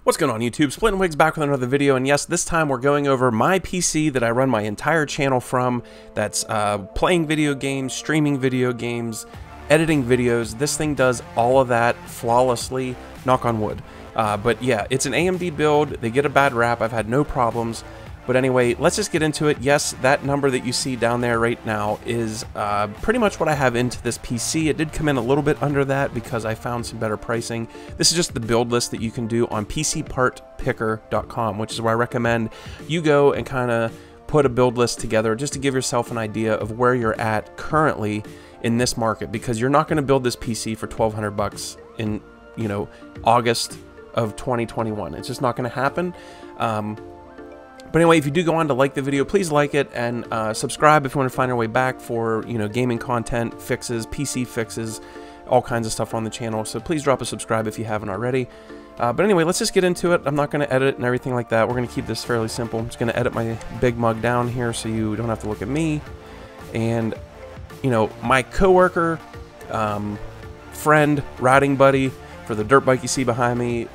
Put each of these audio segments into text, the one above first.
What's going on YouTube? Splitting back with another video, and yes, this time we're going over my PC that I run my entire channel from, that's playing video games, streaming video games, editing videos. This thing does all of that flawlessly, knock on wood. But yeah, it's an AMD build. They get a bad rap. I've had no problems. But anyway, let's just get into it. Yes, that number that you see down there right now is pretty much what I have into this PC. It did come in a little bit under that because I found some better pricing. This is just the build list that you can do on PCPartPicker.com, which is where I recommend you go and kind of put a build list together just to give yourself an idea of where you're at currently in this market, because you're not going to build this PC for $1,200 in, you know, August of 2021. It's just not going to happen. But anyway, if you do go on to like the video, please like it and subscribe if you want to find your way back for, you know, gaming content, fixes, PC fixes, all kinds of stuff on the channel. So please drop a subscribe if you haven't already. But anyway, let's just get into it. I'm not going to edit and everything like that. We're going to keep this fairly simple. I'm just going to edit my big mug down here so you don't have to look at me. And, you know, my coworker, friend, riding buddy, for the dirt bike you see behind me,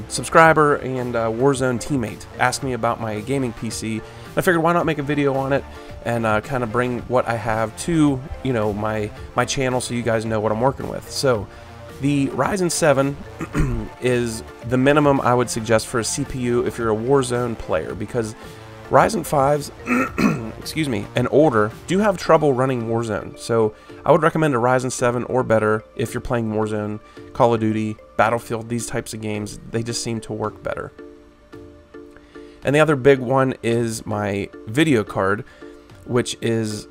subscriber and Warzone teammate asked me about my gaming PC. I figured why not make a video on it and kind of bring what I have to, you know, my channel so you guys know what I'm working with. So the Ryzen 7 is the minimum I would suggest for a CPU if you're a Warzone player, because Ryzen 5s, excuse me, and older do have trouble running Warzone. So I would recommend a Ryzen 7 or better if you're playing Warzone, Call of Duty, Battlefield, these types of games. They just seem to work better. And the other big one is my video card, which is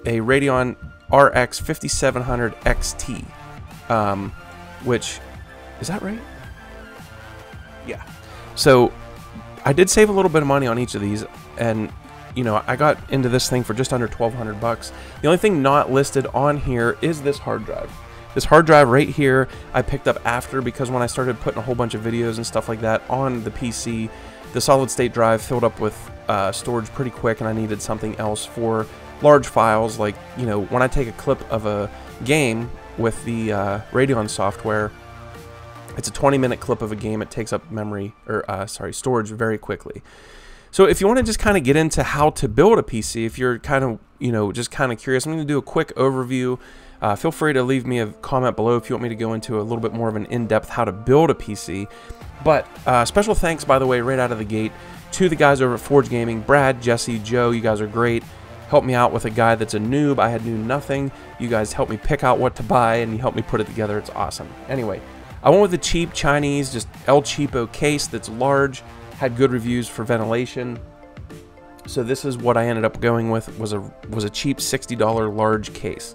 a Radeon RX 5700 XT, which, is that right? Yeah. So I did save a little bit of money on each of these, and you know, I got into this thing for just under $1,200. The only thing not listed on here is this hard drive. This hard drive right here I picked up after, because when I started putting a whole bunch of videos and stuff like that on the PC, the solid state drive filled up with storage pretty quick, and I needed something else for large files. Like, you know, when I take a clip of a game with the Radeon software, it's a 20-minute clip of a game. It takes up memory, or storage very quickly. So if you want to just kind of get into how to build a PC, if you're kind of, you know, just kind of curious, I'm going to do a quick overview. Feel free to leave me a comment below if you want me to go into a little bit more of an in-depth how to build a PC. But special thanks, by the way, right out of the gate to the guys over at Forge Gaming, Brad, Jesse, Joe. You guys are great. Helped me out with a guy that's a noob. I knew nothing. You guys helped me pick out what to buy, and you helped me put it together. It's awesome. Anyway, I went with the cheap Chinese, just El Cheapo case that's large. Had good reviews for ventilation. So this is what I ended up going with, was a cheap $60 large case.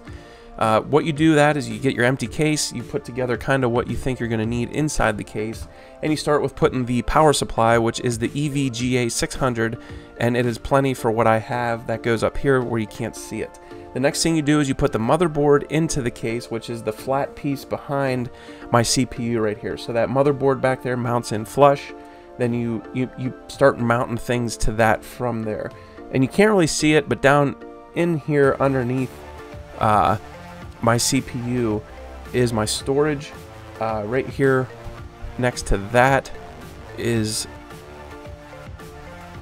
What you do that is you get your empty case, you put together kind of what you think you're going to need inside the case, and you start with putting the power supply, which is the EVGA 600, and it is plenty for what I have. That goes up here where you can't see it. The next thing you do is you put the motherboard into the case, which is the flat piece behind my CPU right here. So that motherboard back there mounts in flush. Then you start mounting things to that from there. And you can't really see it, but down in here underneath my CPU is my storage. Right here next to that is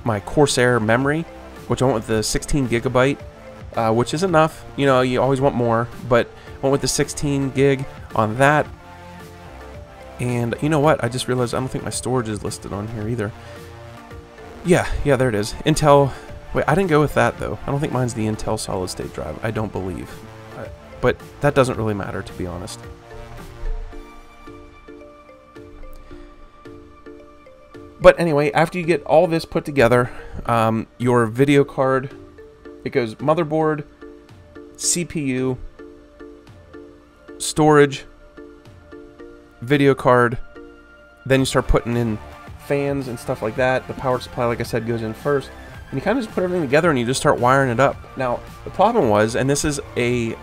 my Corsair memory, which I went with the 16 gigabyte, which is enough. You know, you always want more, but went with the 16 gig on that. And you know what? I just realized I don't think my storage is listed on here either. Yeah, there it is. Intel. Wait, I didn't go with that though. I don't think mine's the Intel solid state drive. I don't believe. But that doesn't really matter, to be honest. But anyway, after you get all this put together, your video card, it goes motherboard, CPU, storage, video card, then you start putting in fans and stuff like that. The power supply, like I said, goes in first, and you kind of just put everything together and you just start wiring it up. Now the problem was, and this is a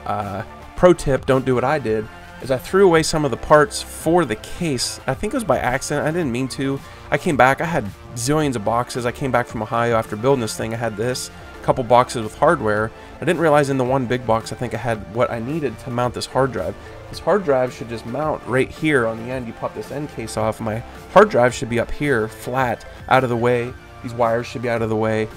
pro tip, don't do what I did, is I threw away some of the parts for the case. I think it was by accident. I didn't mean to. I came back, I had zillions of boxes. I came back from Ohio after building this thing. I had this, couple boxes with hardware. I didn't realize in the one big box I think I had what I needed to mount this hard drive. This hard drive should just mount right here on the end. You pop this end case off. My hard drive should be up here, flat, out of the way. These wires should be out of the way.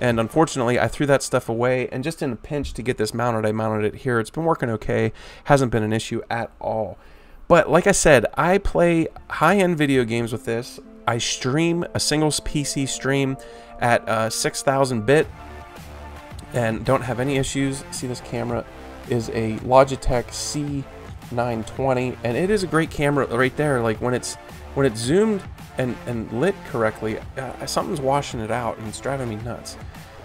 And unfortunately, I threw that stuff away, and just in a pinch to get this mounted, I mounted it here. It's been working okay. Hasn't been an issue at all. But like I said, I play high-end video games with this. I stream a single PC stream at 6,000 bit and don't have any issues. See, this camera is a Logitech C920, and it is a great camera right there. Like when it's zoomed and lit correctly, something's washing it out and it's driving me nuts.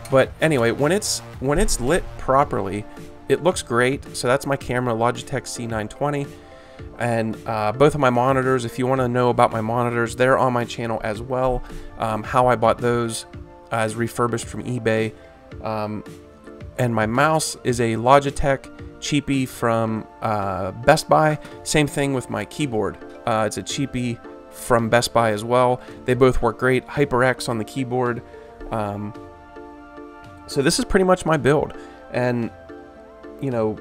But anyway, when it's lit properly, it looks great. So that's my camera, Logitech C920. And both of my monitors, if you want to know about my monitors, they're on my channel as well. How I bought those as refurbished from eBay. And my mouse is a Logitech cheapie from Best Buy. Same thing with my keyboard. It's a cheapie from Best Buy as well. They both work great. HyperX on the keyboard. So this is pretty much my build. And, you know,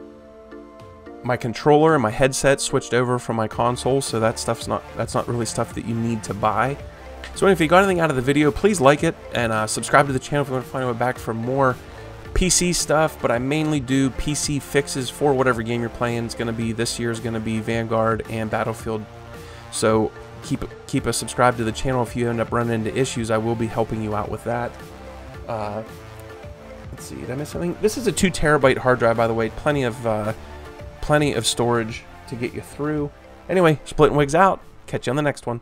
my controller and my headset switched over from my console, so that's not really stuff that you need to buy. So if you got anything out of the video, please like it and subscribe to the channel if you want to find out back for more PC stuff. But I mainly do PC fixes for whatever game you're playing. It's gonna be this year's gonna be Vanguard and Battlefield. So keep a subscribe to the channel. If you end up running into issues, I will be helping you out with that. Let's see, did I miss something? This is a 2 terabyte hard drive, by the way. Plenty of storage to get you through. Anyway, Splitting Wigs out. Catch you on the next one.